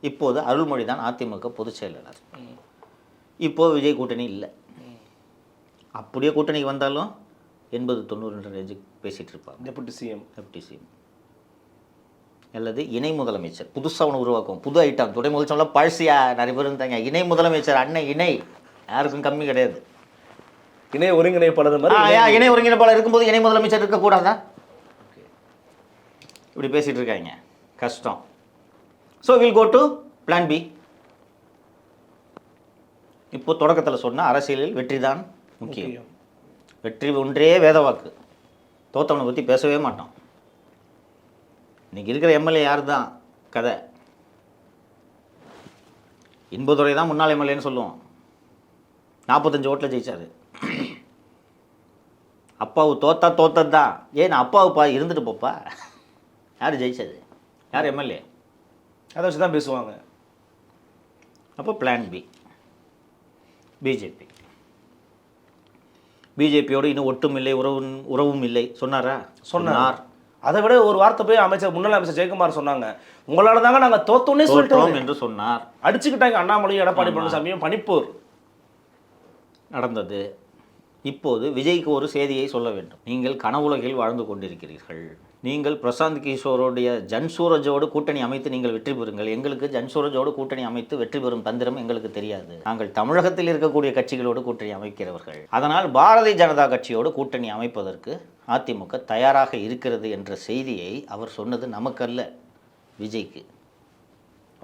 இப்போது அருள்மொழி தான் அதிமுக பொதுச் செயலாளர். இப்போது விஜய் கூட்டணி இல்லை. அப்படியே கூட்டணிக்கு வந்தாலும் 80-90 ரேஞ்சுக்கு பேசிகிட்டு இருப்பாங்க. டெபுட்டி சிஎம் அல்லது இணை முதலமைச்சர். புதுசாக ஒன்று உருவாக்கும், புது ஐட்டம். துணை முதலமைச்சர்லாம் பழசியா நிறைய பேர் இருந்தாங்க. இணை முதலமைச்சர், அண்ணன் இணை யாருக்கும் கம்மி கிடையாது. இணை ஒருங்கிணைப்பாளர் மாதிரி இணை ஒருங்கிணைப்பாளர் இருக்கும்போது இணை முதலமைச்சர் இருக்கக்கூடாதா? இப்படி பேசிகிட்டு இருக்காங்க. கஷ்டம். So will go to plan B. இப்போ தொடக்கத்தில் சொன்னால் அரசியலில் வெற்றி தான் முக்கியம். வெற்றி ஒன்றே வேத வாக்கு. தோத்தவனை பற்றி பேசவே மாட்டோம். இன்றைக்கி இருக்கிற எம்எல்ஏ யார் தான் கதை. இன்பதுரை தான் முன்னாள் எம்எல்ஏன்னு சொல்லுவோம். 45 ஓட்டில் ஜெயிச்சார். அப்பாவு தோத்தது தான். ஏன் அப்பாவுப்பா இருந்துட்டு போப்பா. யார் ஜெயிச்சது? யார் எம்எல்ஏ? அதை வச்சு தான் பேசுவாங்க. அப்போ பிளான் பி பிஜேபியோடு இன்னும் ஒட்டும் இல்லை, உறவும் இல்லை சொன்னார். அதை விட ஒரு வார்த்தை போய் முன்னாள் அமைச்சர் ஜெயக்குமார் சொன்னாங்க, உங்களால தாங்க நாங்கள் தோத்தோன்னே சொல்லிட்டோம் என்று சொன்னார். அடிச்சுக்கிட்டாங்க அண்ணாமலையும் எடப்பாடி பழனிசாமியும். பனிப்போர் நடந்தது. இப்போது விஜய்க்கு ஒரு செய்தியை சொல்ல வேண்டும். நீங்கள் கனவுலகில் வாழ்ந்து கொண்டிருக்கிறீர்கள். நீங்கள் பிரசாந்த் கிஷோருடைய ஜன்சூரஜோடு கூட்டணி அமைத்து நீங்கள் வெற்றி பெறுங்கள். எங்களுக்கு ஜன்சூரஜோடு கூட்டணி அமைத்து வெற்றி பெறும் தந்திரம் எங்களுக்கு தெரியாது. நாங்கள் தமிழகத்தில் இருக்கக்கூடிய கட்சிகளோடு கூட்டணி அமைக்கிறவர்கள். அதனால் பாரதிய ஜனதா கட்சியோடு கூட்டணி அமைப்பதற்கு அதிமுக தயாராக இருக்கிறது என்ற செய்தியை அவர் சொன்னது நமக்கல்ல, விஜய்க்கு.